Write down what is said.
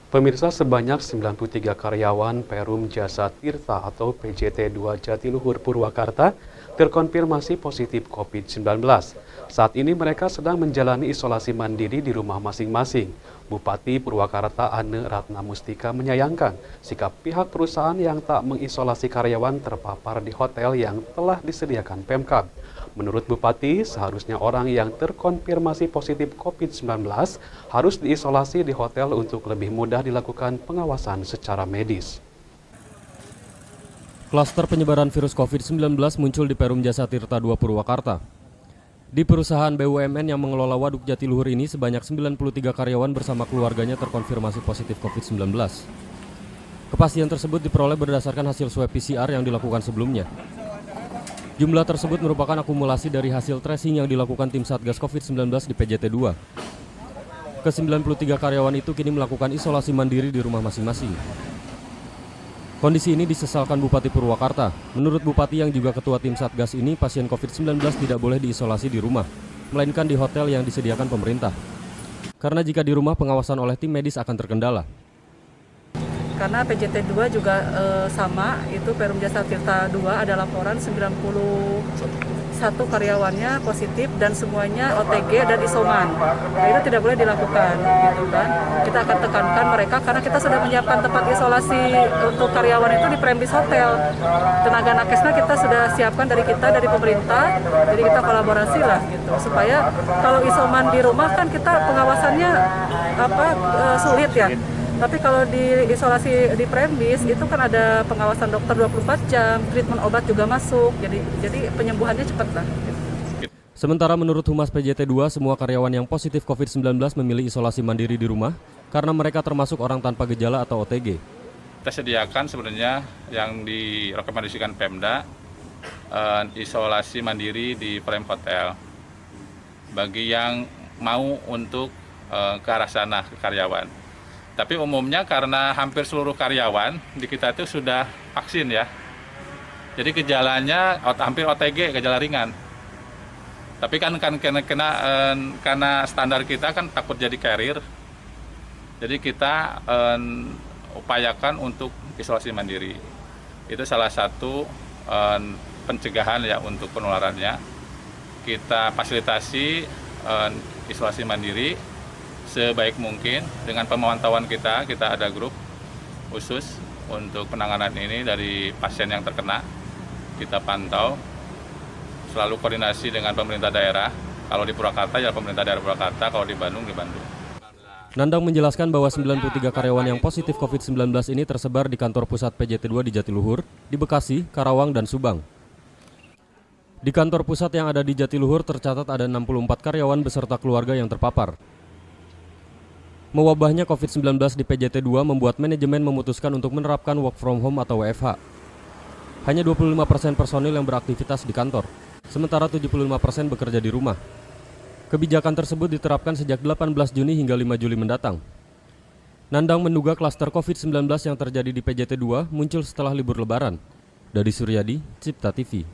Pemirsa, sebanyak 93 karyawan Perum Jasa Tirta atau PJT2 Jatiluhur Purwakarta terkonfirmasi positif COVID-19. Saat ini mereka sedang menjalani isolasi mandiri di rumah masing-masing. Bupati Purwakarta Ane Ratna Mustika menyayangkan sikap pihak perusahaan yang tak mengisolasi karyawan terpapar di hotel yang telah disediakan Pemkab. Menurut Bupati, seharusnya orang yang terkonfirmasi positif COVID-19 harus diisolasi di hotel untuk lebih mudah dilakukan pengawasan secara medis. Klaster penyebaran virus COVID-19 muncul di Perum Jasa Tirta II Purwakarta. Di perusahaan BUMN yang mengelola Waduk Jatiluhur ini, sebanyak 93 karyawan bersama keluarganya terkonfirmasi positif COVID-19. Kepastian tersebut diperoleh berdasarkan hasil swab PCR yang dilakukan sebelumnya. Jumlah tersebut merupakan akumulasi dari hasil tracing yang dilakukan tim Satgas COVID-19 di PJT2. Ke-93 karyawan itu kini melakukan isolasi mandiri di rumah masing-masing. Kondisi ini disesalkan Bupati Purwakarta. Menurut Bupati yang juga ketua tim Satgas ini, pasien COVID-19 tidak boleh diisolasi di rumah, melainkan di hotel yang disediakan pemerintah. Karena jika di rumah, pengawasan oleh tim medis akan terkendala. Karena PJT2 juga sama, itu Perum Jasa Tirta II ada laporan 91 karyawannya positif dan semuanya OTG dan isoman. Nah, itu tidak boleh dilakukan, gitu kan. Kita akan tekankan mereka karena kita sudah menyiapkan tempat isolasi untuk karyawan itu di Premis Hotel. Tenaga nakesnya kita sudah siapkan dari pemerintah, jadi kita kolaborasi lah gitu. Supaya kalau isoman di rumah kan kita pengawasannya sulit ya. Tapi kalau di isolasi di premis itu kan ada pengawasan dokter 24 jam, treatment obat juga masuk, jadi penyembuhannya cepat lah. Sementara menurut Humas PJT2, semua karyawan yang positif COVID-19 memilih isolasi mandiri di rumah karena mereka termasuk orang tanpa gejala atau OTG. Kita sediakan sebenarnya yang direkomendasikan Pemda, isolasi mandiri di Prem Hotel. Bagi yang mau untuk ke arah sana, ke karyawan. Tapi umumnya karena hampir seluruh karyawan di kita itu sudah vaksin ya. Jadi gejalanya hampir OTG, gejala ringan. Tapi kan karena standar kita kan takut jadi carrier. Jadi kita upayakan untuk isolasi mandiri. Itu salah satu pencegahan ya untuk penularannya. Kita fasilitasi isolasi mandiri sebaik mungkin. Dengan pemantauan kita ada grup khusus untuk penanganan ini dari pasien yang terkena. Kita pantau, selalu koordinasi dengan pemerintah daerah. Kalau di Purwakarta ya pemerintah daerah Purwakarta, kalau di Bandung di Bandung. Nandang menjelaskan bahwa 93 karyawan yang positif COVID-19 ini tersebar di kantor pusat PJT2 di Jatiluhur, di Bekasi, Karawang, dan Subang. Di kantor pusat yang ada di Jatiluhur tercatat ada 64 karyawan beserta keluarga yang terpapar. Mewabahnya COVID-19 di PJT2 membuat manajemen memutuskan untuk menerapkan work from home atau WFH. Hanya 25% personil yang beraktivitas di kantor, sementara 75% bekerja di rumah. Kebijakan tersebut diterapkan sejak 18 Juni hingga 5 Juli mendatang. Nandang menduga klaster COVID-19 yang terjadi di PJT2 muncul setelah libur Lebaran. Dadi Suryadi, Cipta TV.